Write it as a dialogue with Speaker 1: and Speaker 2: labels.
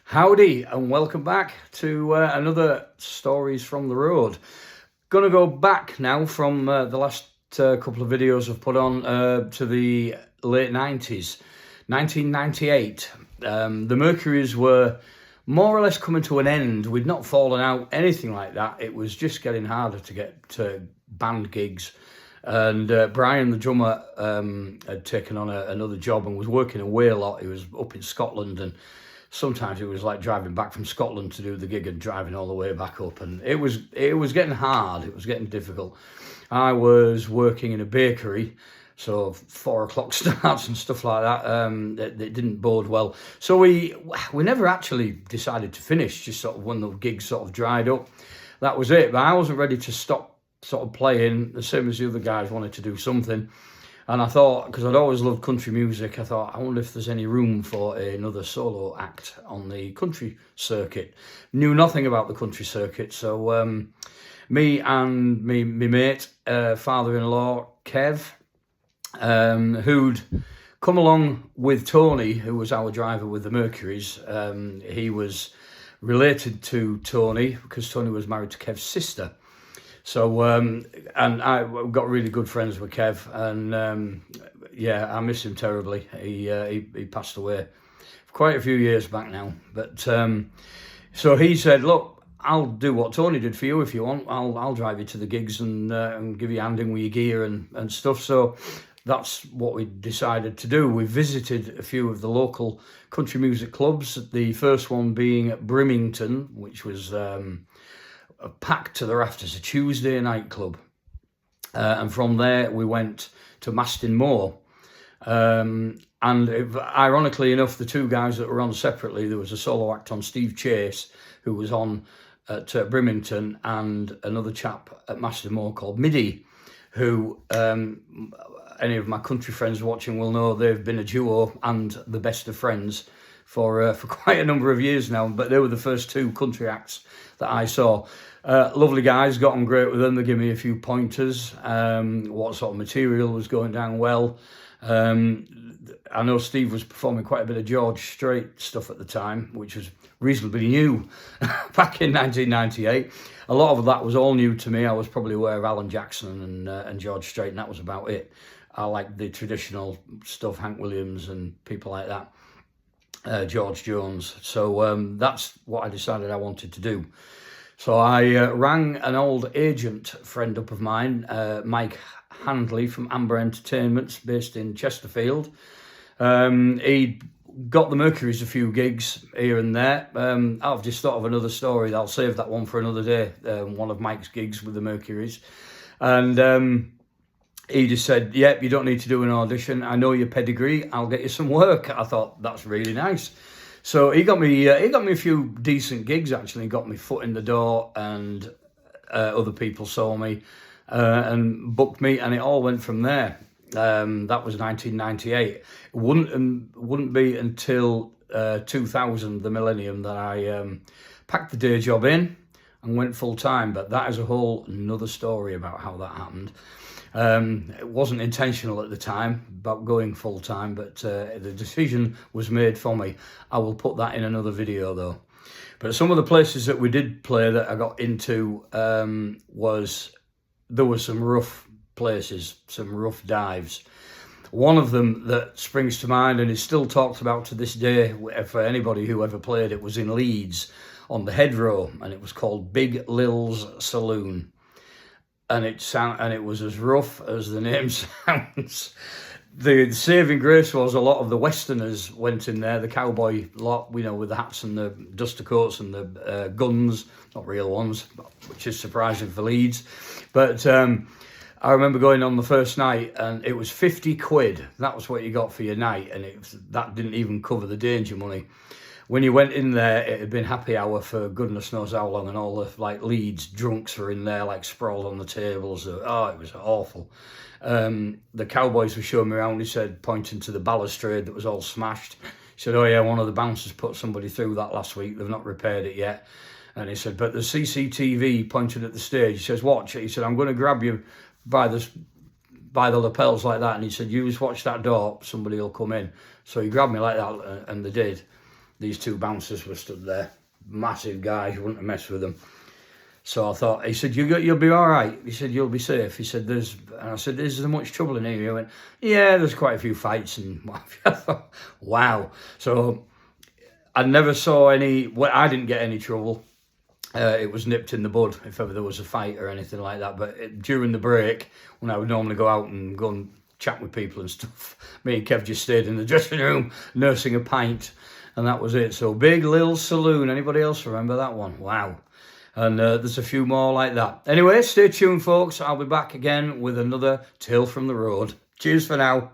Speaker 1: Howdy and welcome back to another Stories from the Road. Gonna go back now from the last couple of videos I've put on to the late 90s, 1998. The Mercuries were more or less coming to an end. We'd not fallen out, anything like that. It was just getting harder to get to band gigs. And Brian, the drummer, had taken on another job and was working away a lot. He was up in Scotland, and sometimes it was like driving back from Scotland to do the gig and driving all the way back up. And it was getting hard. It was getting difficult. I was working in a bakery, so 4 o'clock starts and stuff like that. It didn't bode well. So we never actually decided to finish. Just sort of when the gigs sort of dried up, that was it. But I wasn't ready to stop sort of playing, the same as the other guys wanted to do something. And I thought, because I'd always loved country music, I thought, I wonder if there's any room for another solo act on the country circuit. Knew nothing about the country circuit, so me and me mate, father-in-law, Kev, who'd come along with Tony, who was our driver with the Mercuries. He was related to Tony because Tony was married to Kev's sister. So, and I got really good friends with Kev, and yeah, I miss him terribly. He passed away quite a few years back now. But so he said, "Look, I'll do what Tony did for you if you want. I'll drive you to the gigs and give you a hand in with your gear and stuff." So that's what we decided to do. We visited a few of the local country music clubs. The first one being at Brimington, which was packed to the rafters, a Tuesday night club, and from there we went to Maston Moor, and ironically enough, the two guys that were on separately, there was a solo act on Steve Chase, who was on at Brimington, and another chap at Maston Moor called Midi, who any of my country friends watching will know they've been a duo and the best of friends for quite a number of years now. But they were the first two country acts that I saw. Lovely guys, got on great with them. They gave me a few pointers, what sort of material was going down well. I know Steve was performing quite a bit of George Strait stuff at the time, which was reasonably new back in 1998. A lot of that was all new to me. I was probably aware of Alan Jackson and George Strait, and that was about it. I liked the traditional stuff, Hank Williams and people like that, George Jones. So that's what I decided I wanted to do. So I rang an old agent friend up of mine, Mike Handley from Amber Entertainments, based in Chesterfield. He got the Mercuries a few gigs here and there. I've just thought of another story. I'll save that one for another day, one of Mike's gigs with the Mercuries. And he just said, "Yep, you don't need to do an audition. I know your pedigree. I'll get you some work." I thought, that's really nice. So he got me a few decent gigs, actually. He got me foot in the door, and other people saw me and booked me, and it all went from there. That was 1998. It wouldn't be until 2000, the millennium, that I packed the day job in and went full time. But that is a whole another story about how that happened. It wasn't intentional at the time about going full time, but the decision was made for me. I will put that in another video though. But some of the places that we did play that I got into, there were some rough places, some rough dives. One of them that springs to mind and is still talked about to this day for anybody who ever played it was in Leeds on the Hedgerow, and it was called Big Lil's Saloon. And it was as rough as the name sounds. The saving grace was a lot of the Westerners went in there, the cowboy lot, with the hats and the duster coats and the guns, not real ones, which is surprising for Leeds. But I remember going on the first night, and it was 50 quid. That was what you got for your night, and that didn't even cover the danger money. When you went in there, it had been happy hour for goodness knows how long, and all the Leeds drunks were in there, sprawled on the tables. Oh, it was awful. The cowboys were showing me around. He said, pointing to the balustrade that was all smashed. He said, "Oh yeah, one of the bouncers put somebody through that last week. They've not repaired it yet." And he said, "But the CCTV pointed at the stage." He says, "Watch it." He said, "I'm going to grab you by the lapels like that." And he said, "You just watch that door. Somebody will come in." So he grabbed me like that, and they did. these two bouncers were stood there. Massive guys, you wouldn't have messed with them. So I thought, he said, you'll be all right. He said, you'll be safe. He said, and I said, is there much trouble in here? He went, yeah, there's quite a few fights and what have you. I thought, wow. So I never saw I didn't get any trouble. It was nipped in the bud if ever there was a fight or anything like that. But during the break, when I would normally go out and go and chat with people and stuff, me and Kev just stayed in the dressing room nursing a pint, and that was it. So Big Lil Saloon. Anybody else remember that one? Wow. And there's a few more like that. Anyway, stay tuned, folks. I'll be back again with another Tale from the Road. Cheers for now.